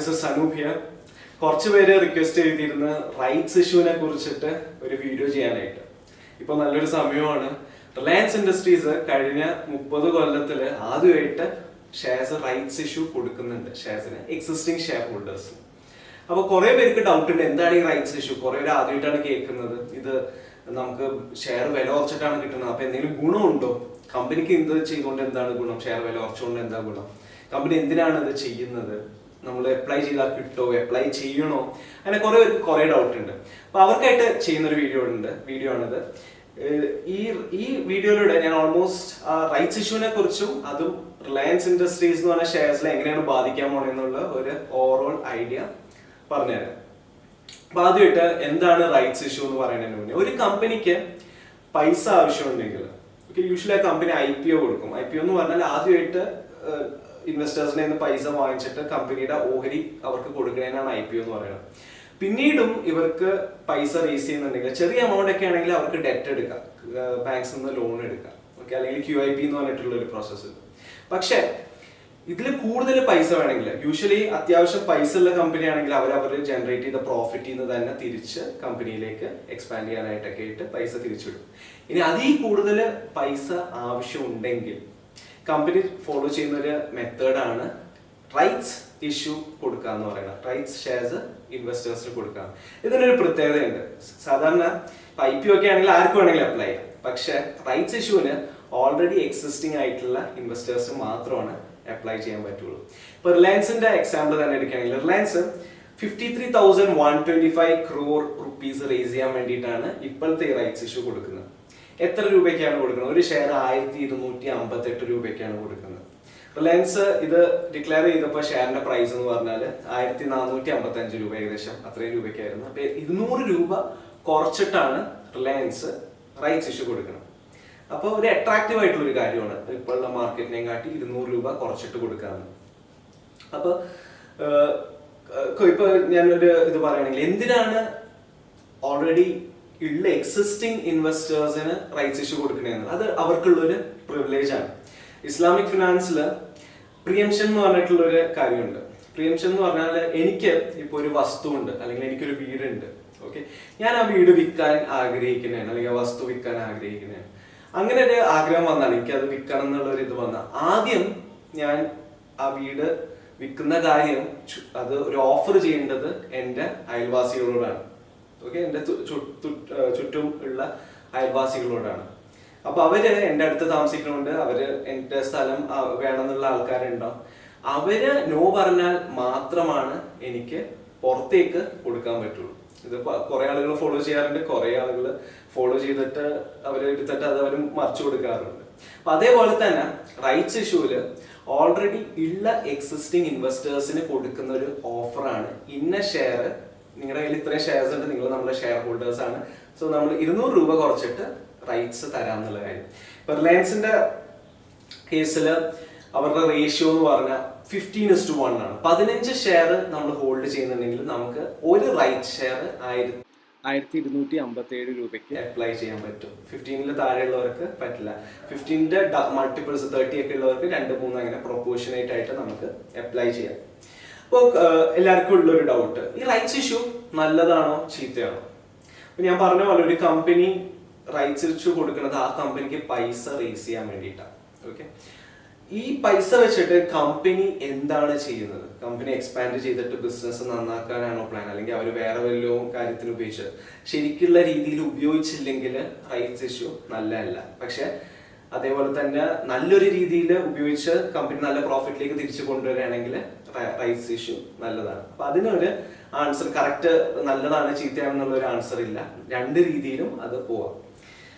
this is Sanoop here. കുറച്ച് പേര് request ചെയ്തിരുന്ന റൈറ്റ്സ് ഇഷ്യൂവിനെ കുറിച്ചിട്ട് ഒരു വീഡിയോ ചെയ്യാനായിട്ട്. ഇപ്പോൾ നല്ലൊരു സമയമാണ്. റിലയൻസ് ഇൻഡസ്ട്രീസ് കഴിഞ്ഞ 30 കൊല്ലത്തില് ആദ്യമായിട്ട് ഷെയർസ് റൈറ്റ്സ് ഇഷ്യൂ കൊടുക്കുന്നുണ്ട് ഷെയർസിന്, എക്സിസ്റ്റിംഗ് ഷെയർ ഹോൾഡേഴ്സ്. അപ്പോൾ കുറെ പേർക്ക് ഡൗട്ട് ഉണ്ട്, എന്താണ് ഈ റൈറ്റ്സ് ഇഷ്യൂ? കുറെ പേര് ആദ്യമായിട്ടാണ് കേൾക്കുന്നത്. ഇത് നമുക്ക് ഷെയർ വില കുറച്ചിട്ടാണ് കിട്ടുന്നത്, അപ്പൊ എന്തെങ്കിലും ഗുണമുണ്ടോ? കമ്പനിക്ക് ഇത് ചെയ്തുകൊണ്ട് എന്താണ് ഗുണം? ഷെയർ വില കുറച്ചുകൊണ്ട് എന്താ ഗുണം? കമ്പനി എന്തിനാണ് ഇത് ചെയ്യുന്നത്? നമ്മൾ അപ്ലൈ ചെയ്താൽ കിട്ടോ? അപ്ലൈ ചെയ്യണോ? അങ്ങനെ കുറെ പേർക്ക് കുറെ ഡൗട്ട് ഉണ്ട്. അപ്പൊ അവർക്കായിട്ട് ചെയ്യുന്നൊരു വീഡിയോ ആണിത്. ഈ വീഡിയോയിലൂടെ ഞാൻ ഓൾമോസ്റ്റ് റൈറ്റ്സ് ഇഷ്യൂവിനെ കുറിച്ചും അതും റിലയൻസ് ഇൻഡസ്ട്രീസ് എന്ന് പറഞ്ഞ ഷെയർസിൽ എങ്ങനെയാണ് ബാധിക്കാൻ പോണെന്നുള്ള ഒരു ഓവറോൾ ഐഡിയ പറഞ്ഞുതരാം. അപ്പൊ ആദ്യമായിട്ട് എന്താണ് റൈറ്റ്സ് ഇഷ്യൂ എന്ന് പറയുന്നതിന് മുന്നേ, ഒരു കമ്പനിക്ക് പൈസ ആവശ്യമുണ്ടെങ്കിൽ യൂഷ്വലി ആ കമ്പനി IPO കൊടുക്കും. IPO എന്ന് പറഞ്ഞാൽ ആദ്യമായിട്ട് ഇൻവെസ്റ്റേഴ്സിനെ പൈസ വാങ്ങിച്ചിട്ട് കമ്പനിയുടെ ഓഹരി അവർക്ക് കൊടുക്കുന്നതിനാണ് IPO എന്ന് പറയുന്നത്. പിന്നീടും ഇവർക്ക് പൈസ റേസ് ചെയ്യുന്നുണ്ടെങ്കിൽ ചെറിയ എമൗണ്ട് ഒക്കെ ആണെങ്കിൽ അവർക്ക് ഡെറ്റ് എടുക്കാം, ബാങ്ക്സിൽ നിന്ന് ലോൺ എടുക്കാം, ഓക്കെ, അല്ലെങ്കിൽ QIP എന്ന് പറഞ്ഞിട്ടുള്ള ഒരു പ്രോസസ്സ്. പക്ഷെ ഇതിൽ കൂടുതൽ പൈസ വേണമെങ്കിൽ യൂഷ്വലി അത്യാവശ്യം പൈസ ഉള്ള കമ്പനി ആണെങ്കിൽ അവർ ജനറേറ്റ് ചെയ്ത പ്രോഫിറ്റിൽ നിന്ന് തന്നെ തിരിച്ച് കമ്പനിയിലേക്ക് എക്സ്പാൻഡ് ചെയ്യാനായിട്ടൊക്കെ ആയിട്ട് പൈസ തിരിച്ചിടും. ഇനി അതിൽ കൂടുതൽ പൈസ ആവശ്യമുണ്ടെങ്കിൽ കമ്പനി ഫോളോ ചെയ്യുന്ന ഒരു മെത്തേഡാണ് റൈറ്റ്സ് ഇഷ്യൂ കൊടുക്കുക എന്ന് പറയുന്നത്. റൈറ്റ്സ് ഷെയർസ് ഇൻവെസ്റ്റേഴ്സിന് കൊടുക്കുക. ഇതിനൊരു പ്രത്യേകതയുണ്ട്. സാധാരണ IPO ഒക്കെ ആണെങ്കിൽ ആർക്ക് വേണമെങ്കിലും അപ്ലൈ ചെയ്യാം. പക്ഷെ റൈറ്റ്സ് ഇഷ്യൂവിന് ഓൾറെഡി എക്സിസ്റ്റിംഗ് ആയിട്ടുള്ള ഇൻവെസ്റ്റേഴ്സ് മാത്രമാണ് അപ്ലൈ ചെയ്യാൻ പറ്റുള്ളൂ. ഇപ്പൊ റിലയൻസിന്റെ എക്സാമ്പിൾ തന്നെ എടുക്കുകയാണെങ്കിൽ റിലയൻസ് 53,125 crore rupees റേസ് ചെയ്യാൻ വേണ്ടിയിട്ടാണ് ഇപ്പോഴത്തെ റൈറ്റ്സ് ഇഷ്യൂ കൊടുക്കുന്നത്. എത്ര രൂപയ്ക്കാണ് കൊടുക്കുന്നത്? ഒരു ഷെയർ 1258 രൂപയ്ക്കാണ് കൊടുക്കുന്നത്. റിലയൻസ് ഇത് ഡിക്ലെയർ ചെയ്തപ്പോൾ ഷെയറിന്റെ പ്രൈസ് എന്ന് പറഞ്ഞാൽ 1455 രൂപ, ഏകദേശം അത്രയും രൂപയ്ക്കായിരുന്നു. അപ്പൊ 200 രൂപ കുറച്ചിട്ടാണ് റിലയൻസ് റൈറ്റ്സ് ഇഷ്യൂ കൊടുക്കുന്നത്. അപ്പോൾ ഒരു അട്രാക്റ്റീവ് ആയിട്ടുള്ള ഒരു കാര്യമാണ് ഇപ്പോഴുള്ള മാർക്കറ്റിനെയും കാട്ടി 200 രൂപ കുറച്ചിട്ട് കൊടുക്കാന്ന്. അപ്പൊ ഇപ്പൊ ഞാനൊരു ഇത് പറയുകയാണെങ്കിൽ എന്തിനാണ് ഓൾറെഡി ഉള്ള എക്സിസ്റ്റിംഗ് ഇൻവെസ്റ്റേഴ്സിന് റൈറ്റ്സ് ഇഷ്യൂ കൊടുക്കണേന്ന്, അത് അവർക്കുള്ളൊരു പ്രിവിലേജ് ആണ്. ഇസ്ലാമിക് ഫിനാൻസില് പ്രിയംഷൻ എന്ന് പറഞ്ഞിട്ടുള്ള ഒരു കാര്യമുണ്ട്. പ്രിയംഷൻ എന്ന് പറഞ്ഞാൽ എനിക്ക് ഇപ്പൊ ഒരു വസ്തു ഉണ്ട്, അല്ലെങ്കിൽ എനിക്കൊരു വീടുണ്ട്, ഓക്കെ, ഞാൻ ആ വീട് വിൽക്കാൻ ആഗ്രഹിക്കുന്നതാണ്, അല്ലെങ്കിൽ ആ വസ്തു വിൽക്കാൻ ആഗ്രഹിക്കുന്നതാണ്. അങ്ങനെ ഒരു ആഗ്രഹം വന്നാണ്, എനിക്ക് അത് വിൽക്കണം എന്നുള്ള ഒരു ഇത് വന്ന ആദ്യം ഞാൻ ആ വീട് വിൽക്കുന്ന കാര്യം അത് ഒരു ഓഫർ ചെയ്യേണ്ടത് എൻ്റെ അയൽവാസികളോടാണ്, ഓക്കെ, എൻ്റെ ചുറ്റും ഉള്ള അയൽവാസികളോടാണ്. അപ്പൊ അവര് എൻ്റെ അടുത്ത് താമസിക്കുന്നുണ്ട്, അവര് എൻ്റെ സ്ഥലം വേണമെന്നുള്ള ആൾക്കാരുണ്ടാവും. അവര് നോ പറഞ്ഞാൽ മാത്രമാണ് എനിക്ക് പുറത്തേക്ക് കൊടുക്കാൻ പറ്റുള്ളൂ. ഇത് കുറെ ആളുകൾ ഫോളോ ചെയ്യാറുണ്ട്, കുറെ ആളുകൾ ഫോളോ ചെയ്തിട്ട് അവരെടുത്തിട്ട് അത് അവർ മറിച്ചു കൊടുക്കാറുണ്ട്. അപ്പൊ അതേപോലെ തന്നെ റൈറ്റ്സ് ഇഷ്യൂല് ഓൾറെഡി ഉള്ള എക്സിസ്റ്റിംഗ് ഇൻവെസ്റ്റേഴ്സിന് കൊടുക്കുന്ന ഒരു ഓഫറാണ്, ഇന്ന ഷെയർ നിങ്ങളുടെ കയ്യിൽ ഇത്രയും ഷെയർസ് ഉണ്ട്, നിങ്ങൾ നമ്മുടെ ഷെയർ ഹോൾഡേഴ്സ് ആണ്, സോ നമ്മൾ 200 രൂപ കുറച്ചിട്ട് റൈറ്റ്സ് തരാന്നുള്ള കാര്യം. ഇപ്പൊ റിലയൻസിന്റെ കേസില് അവരുടെ റേഷ്യോ എന്ന് പറഞ്ഞാൽ 15:1 ആണ്. 15 ഷെയർ നമ്മൾ ഹോൾഡ് ചെയ്യുന്നുണ്ടെങ്കിൽ നമുക്ക് ഒരു റൈറ്റ് ഷെയർ 1257 രൂപയ്ക്ക് അപ്ലൈ ചെയ്യാൻ പറ്റും. 15 താഴെയുള്ളവർക്ക് പറ്റില്ല. 15ന്റെ മൾട്ടിപ്പിൾസ് 30 ഒക്കെ ഉള്ളവർക്ക് 2-3 അങ്ങനെ പ്രൊപ്പോർഷനേറ്റ് ആയിട്ട് നമുക്ക് അപ്ലൈ ചെയ്യാം. അപ്പോൾ എല്ലാവർക്കും ഉള്ളൊരു ഡൗട്ട്, ഈ റൈറ്റ്സ് ഇഷ്യൂ നല്ലതാണോ ചീത്തയാണോ? അപ്പൊ ഞാൻ പറഞ്ഞ പോലെ ഒരു കമ്പനി റൈറ്റ്സ് ഇഷ്യൂ കൊടുക്കുന്നത് ആ കമ്പനിക്ക് പൈസ റേസ് ചെയ്യാൻ വേണ്ടിയിട്ടാണ്, ഓക്കെ. ഈ പൈസ വെച്ചിട്ട് കമ്പനി എന്താണ് ചെയ്യുന്നത്? കമ്പനി എക്സ്പാൻഡ് ചെയ്തിട്ട് ബിസിനസ് നന്നാക്കാനാണോ പ്ലാൻ, അല്ലെങ്കിൽ അവർ വേറെ വല്ലതും കാര്യത്തിന് ഉപയോഗിച്ച് ശരിക്കുള്ള രീതിയിൽ ഉപയോഗിച്ചില്ലെങ്കിൽ റൈറ്റ്സ് ഇഷ്യൂ നല്ലതല്ല. പക്ഷെ അതേപോലെ തന്നെ നല്ലൊരു രീതിയിൽ ഉപയോഗിച്ച് കമ്പനി നല്ല പ്രോഫിറ്റിലേക്ക് തിരിച്ചു കൊണ്ടുവരികയാണെങ്കിൽ റൈറ്റ്സ് ഇഷ്യൂ നല്ലതാണ്. അപ്പൊ അതിനൊരു ആൻസർ കറക്റ്റ് നല്ലതാണ് ചീത്തയാണെന്നുള്ള ഒരു ആൻസർ ഇല്ല, രണ്ട് രീതിയിലും അത് പോവാം.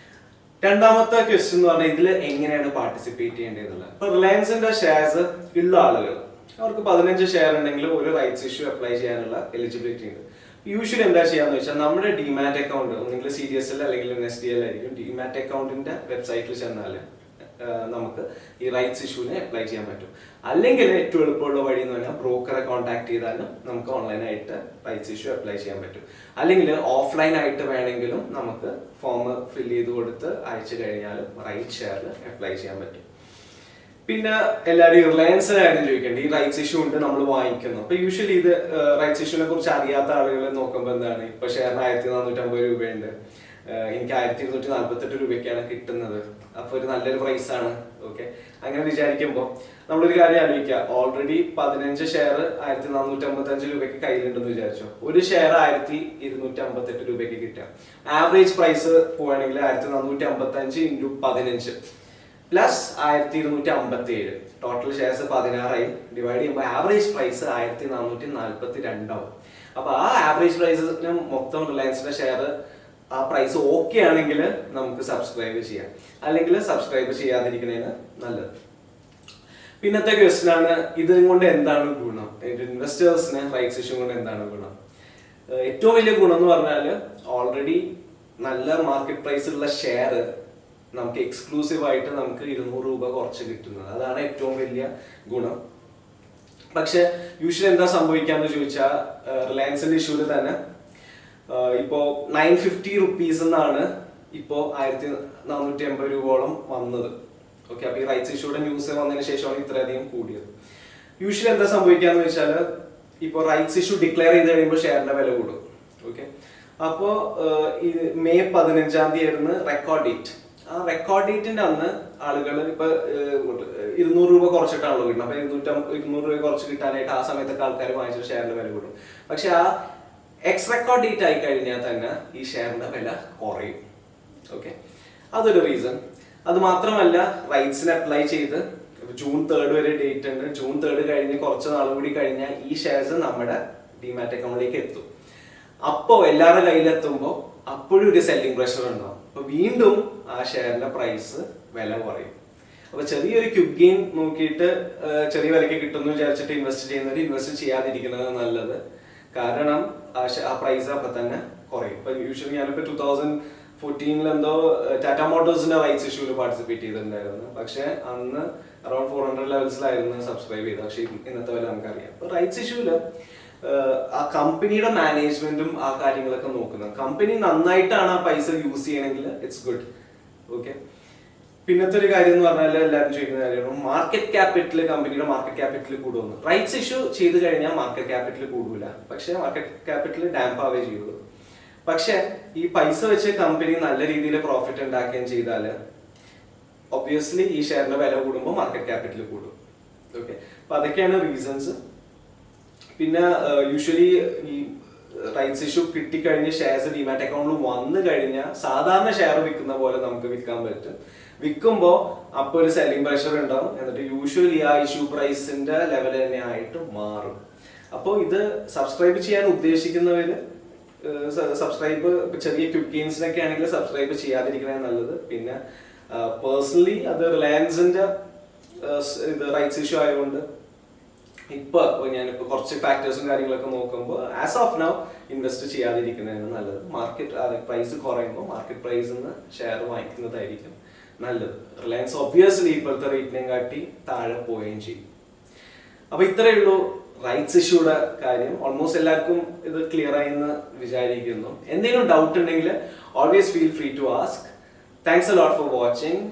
രണ്ടാമത്തെ ക്വസ്റ്റ്യൻ എന്ന് പറഞ്ഞാൽ ഇതിൽ എങ്ങനെയാണ് പാർട്ടിസിപ്പേറ്റ് ചെയ്യേണ്ടതെന്നുള്ളത്. ഇപ്പൊ റിലയൻസിന്റെ ഷെയർസ് ഉള്ള ആളുകൾ അവർക്ക് 15 ഷെയർ ഉണ്ടെങ്കിൽ ഒരു റൈറ്റ്സ് ഇഷ്യൂ അപ്ലൈ ചെയ്യാനുള്ള എലിജിബിലിറ്റി ഉണ്ട്. യൂഷ്വലി എന്താ ചെയ്യാന്ന് വെച്ചാൽ നമ്മുടെ ഡിമാറ്റ് അക്കൗണ്ട് ഒന്നെങ്കിൽ CDSL അല്ലെങ്കിൽ NSDL ആയിരിക്കും. ഡിമാറ്റ് അക്കൗണ്ടിന്റെ വെബ്സൈറ്റിൽ ചെന്നാൽ നമുക്ക് ഈ റൈറ്റ്സ് ഇഷ്യൂവിനെ അപ്ലൈ ചെയ്യാൻ പറ്റും. അല്ലെങ്കിൽ ഏറ്റവും എളുപ്പമുള്ള വഴി എന്ന് പറഞ്ഞാൽ ബ്രോക്കറെ കോൺടാക്ട് ചെയ്താലും നമുക്ക് ഓൺലൈനായിട്ട് റൈറ്റ്സ് ഇഷ്യൂ അപ്ലൈ ചെയ്യാൻ പറ്റും. അല്ലെങ്കിൽ ഓഫ്ലൈൻ ആയിട്ട് വേണമെങ്കിലും നമുക്ക് ഫോം ഫിൽ ചെയ്ത് കൊടുത്ത് അയച്ചു കഴിഞ്ഞാലും റൈറ്റ് ഷെയറിൽ അപ്ലൈ ചെയ്യാൻ പറ്റും. പിന്നെ എല്ലാവരും റിലയൻസിന്റെ കാര്യം ചോദിക്കേണ്ടത്, ഈ റൈറ്റ്സ് ഇഷ്യൂ ഉണ്ട് നമ്മൾ വാങ്ങിക്കുന്നു. അപ്പൊ യൂഷ്വലി ഇത് റൈറ്റ്സ് ഇഷ്യൂനെ കുറിച്ച് അറിയാത്ത ആളുകൾ നോക്കുമ്പോൾ എന്താണ്, ഇപ്പൊ ഷെയറിന് 1450 രൂപയുണ്ട്, എനിക്ക് 1248 രൂപയ്ക്കാണ് കിട്ടുന്നത്, അപ്പൊ ഒരു നല്ലൊരു പ്രൈസ് ആണ്. ഓക്കെ, അങ്ങനെ വിചാരിക്കുമ്പോൾ നമ്മളൊരു കാര്യം ആലോചിക്കുക, ഓൾറെഡി 15 ഷെയർ 1455 രൂപയ്ക്ക് കയ്യിലുണ്ടെന്ന് വിചാരിച്ചോ, ഒരു ഷെയർ 1258 രൂപയ്ക്ക് കിട്ടുക. ആവറേജ് പ്രൈസ് പോവുകയാണെങ്കിൽ 1455 × 15 പ്ലസ് 1257, ടോട്ടൽ ഷെയർസ് 16 ഡിവൈഡ് ചെയ്യുമ്പോൾ ആവറേജ് പ്രൈസ് 1442 ആവും. അപ്പൊ ആ ആവറേജ് പ്രൈസിന് മൊത്തം റിലയൻസിന്റെ ഷെയർ ആ പ്രൈസ് ഓക്കെ ആണെങ്കിൽ നമുക്ക് സബ്സ്ക്രൈബ് ചെയ്യാം, അല്ലെങ്കിൽ സബ്സ്ക്രൈബ് ചെയ്യാതിരിക്കുന്നതിന് നല്ലത്. പിന്നത്തെ ക്വസ്റ്റ്യൻ ആണ്, ഇത് കൊണ്ട് എന്താണ് ഗുണം, ഇൻവെസ്റ്റേഴ്സിന് റൈറ്റ്സ് ഇഷ്യൂ കൊണ്ട് എന്താണ് ഗുണം? ഏറ്റവും വലിയ ഗുണം എന്ന് പറഞ്ഞാൽ ഓൾറെഡി നല്ല മാർക്കറ്റ് പ്രൈസ് ഉള്ള ഷെയർ നമുക്ക് എക്സ്ക്ലൂസീവ് ആയിട്ട് നമുക്ക് 200 രൂപ കുറച്ച് കിട്ടുന്നത്, അതാണ് ഏറ്റവും വലിയ ഗുണം. പക്ഷെ യൂഷ്വലി എന്താ സംഭവിക്കാന്ന് ചോദിച്ചാൽ, റിലയൻസിന്റെ ഇഷ്യൂല് തന്നെ ഇപ്പോ 950 റുപ്പീസ് എന്നാണ് ഇപ്പോ 1480 രൂപയോളം വന്നത്. ഓക്കെ, അപ്പൊ ഈ റൈറ്റ്സ് ഇഷ്യൂടെ ന്യൂസ് വന്നതിന് ശേഷമാണ് ഇത്രയധികം കൂടിയത്. യൂഷ്വലി എന്താ സംഭവിക്കാന്ന് വെച്ചാൽ, ഇപ്പൊ റൈറ്റ്സ് ഇഷ്യൂ ഡിക്ലെയർ ചെയ്ത് കഴിയുമ്പോൾ ഷെയറിന്റെ വില കൂടും. ഓക്കെ, അപ്പോ ഈ മെയ് 15 ആയിരുന്നു റെക്കോർഡ് ഡേറ്റ്. ആ റെക്കോർഡ് ഡേറ്റിന്റെ അന്ന് ആളുകൾ ഇപ്പൊ 200 രൂപ കുറച്ചിട്ടാണല്ലോ കിട്ടുന്നത്. അപ്പൊ 200 രൂപ കുറച്ച് കിട്ടാനായിട്ട് ആ സമയത്തൊക്കെ ആൾക്കാർ വാങ്ങിച്ച ഷെയറിന്റെ വില കൂടും. പക്ഷെ ആ എക്സ് റെക്കോർഡ് ഡേറ്റ് ആയി കഴിഞ്ഞാൽ തന്നെ ഈ ഷെയറിന്റെ വില കുറയും. ഓക്കെ, അതൊരു റീസൺ. അത് മാത്രമല്ല, റൈറ്റ്സിന് അപ്ലൈ ചെയ്ത് ജൂൺ 3 വരെ ഡേറ്റ് ഉണ്ട്. ജൂൺ 3 കഴിഞ്ഞ് കുറച്ച് നാൾ കൂടി കഴിഞ്ഞാൽ ഈ ഷെയർസ് നമ്മുടെ ഡിമാറ്റ് അക്കൗണ്ടിലേക്ക് എത്തും. അപ്പോ എല്ലാവരുടെ കയ്യിലെത്തുമ്പോൾ അപ്പോഴും ഒരു സെല്ലിംഗ് പ്രഷർ ഉണ്ടാവും. അപ്പൊ വീണ്ടും ആ ഷെയറിന്റെ പ്രൈസ് വില കുറയും. അപ്പൊ ചെറിയൊരു ക്വിക്ക് ഗെയിൻ നോക്കിയിട്ട് ചെറിയ വിലയ്ക്ക് കിട്ടുമെന്ന് വിചാരിച്ചിട്ട് ഇൻവെസ്റ്റ് ചെയ്യുന്നവർ ഇൻവെസ്റ്റ് ചെയ്യാതിരിക്കുന്നത് നല്ലത്. കാരണം ആ പ്രൈസ് അപ്പൊ തന്നെ കുറയും. ഇപ്പൊ യൂഷ്വലി ഞാനിപ്പോ 2014 എന്തോ ടാറ്റ മോട്ടോഴ്സിന്റെ റൈറ്റ്സ് ഇഷ്യൂല് പാർട്ടിസിപ്പേറ്റ് ചെയ്തിട്ടുണ്ടായിരുന്നു. പക്ഷെ അന്ന് അറൌണ്ട് 400 ലെവൽസിലായിരുന്നു സബ്സ്ക്രൈബ് ചെയ്തത്. പക്ഷെ ഇന്നത്തെ വില നമുക്കറിയാം. അപ്പൊ റൈറ്റ്സ് ഇഷ്യൂല് ആ കമ്പനിയുടെ മാനേജ്മെന്റും ആ കാര്യങ്ങളൊക്കെ നോക്കുന്നത്. കമ്പനി നന്നായിട്ടാണ് ആ പൈസ യൂസ് ചെയ്യണമെങ്കിൽ ഇറ്റ്സ് ഗുഡ്. ഓക്കെ, പിന്നത്തെ ഒരു കാര്യം എന്ന് പറഞ്ഞാൽ എല്ലാവരും ചോദിക്കുന്ന കാര്യമാണ്, മാർക്കറ്റ് ക്യാപിറ്റൽ, കമ്പനിയുടെ മാർക്കറ്റ് ക്യാപിറ്റൽ കൂടുമെന്ന്. റൈറ്റ്സ് ഇഷ്യൂ ചെയ്ത് കഴിഞ്ഞാൽ മാർക്കറ്റ് ക്യാപിറ്റൽ കൂടൂല, പക്ഷെ മാർക്കറ്റ് ക്യാപിറ്റൽ ഡാമ്പ് ആവേ ചെയ്യുള്ളൂ. പക്ഷെ ഈ പൈസ വെച്ച് കമ്പനി നല്ല രീതിയിൽ പ്രോഫിറ്റ് ഉണ്ടാക്കുകയും ചെയ്താൽ ഒബ്വിയസ്ലി ഈ ഷെയറിന്റെ വില കൂടുമ്പോൾ മാർക്കറ്റ് ക്യാപിറ്റൽ കൂടും. ഓക്കെ, അപ്പൊ അതൊക്കെയാണ് റീസൺസ്. പിന്നെ യൂഷ്വലി ഈ റൈറ്റ്സ് ഇഷ്യൂ കിട്ടിക്കഴിഞ്ഞ് ഷെയർസ് ഡിമാറ്റ് അക്കൗണ്ടിൽ വന്നു കഴിഞ്ഞാൽ സാധാരണ ഷെയർ വിൽക്കുന്ന പോലെ നമുക്ക് വിൽക്കാൻ പറ്റും. വിൽക്കുമ്പോൾ അപ്പോൾ ഒരു സെല്ലിംഗ് പ്രഷർ ഉണ്ടാവും. എന്നിട്ട് യൂഷ്വലി ആ ഇഷ്യൂ പ്രൈസിന്റെ ലെവൽ തന്നെ ആയിട്ട് മാറും. അപ്പോൾ ഇത് സബ്സ്ക്രൈബ് ചെയ്യാൻ ഉദ്ദേശിക്കുന്നവര് സബ്സ്ക്രൈബ്, ചെറിയ ക്വിക്ക് ഗെയിൻസിനൊക്കെ ആണെങ്കിൽ സബ്സ്ക്രൈബ് ചെയ്യാതിരിക്കുന്നതാണ് നല്ലത്. പിന്നെ പേഴ്സണലി അത് റിലയൻസിന്റെ ഇത് റൈറ്റ്സ് ഇഷ്യൂ ആയതുകൊണ്ട് ഇപ്പൊ ഞാനിപ്പോ കുറച്ച് ഫാക്ടേഴ്സും കാര്യങ്ങളൊക്കെ നോക്കുമ്പോൾ ആസ് ഓഫ് നൗ ഇൻവെസ്റ്റ് ചെയ്യാതിരിക്കുന്നതാണ് നല്ലത്. മാർക്കറ്റ് പ്രൈസ് കുറയുമ്പോൾ മാർക്കറ്റ് പ്രൈസിൽ നിന്ന് ഷെയർ വാങ്ങിക്കുന്നതായിരിക്കും നല്ലത്. റിലയൻസ് ഒബ്വിയസ്ലി ഇപ്പോഴത്തെ റേറ്റിനെയും കാട്ടി താഴെ പോവുകയും ചെയ്യും. അപ്പൊ ഇത്രയേ ഉള്ളൂ റൈറ്റ്സ് ഇഷ്യൂടെ കാര്യം. ഓൾമോസ്റ്റ് എല്ലാവർക്കും ഇത് ക്ലിയർ ആയി എന്ന് വിചാരിക്കുന്നു. എന്തെങ്കിലും ഡൗട്ട് ഉണ്ടെങ്കിൽ always feel free to ask. Thanks a lot for watching.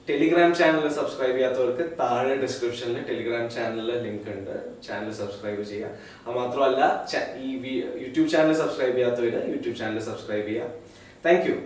Telegram channel subscribe ചെയ്യാത്തവർക്ക് താഴെ ഡിസ്ക്രിപ്ഷനിൽ ടെലിഗ്രാം ചാനലിൽ ലിങ്ക് ഉണ്ട്, ചാനൽ സബ്സ്ക്രൈബ് ചെയ്യുക. അത് മാത്രമല്ല ഈ യൂട്യൂബ് ചാനൽ സബ്സ്ക്രൈബ് ചെയ്യാത്തവർ യൂട്യൂബ് ചാനൽ സബ്സ്ക്രൈബ് ചെയ്യുക. Thank you.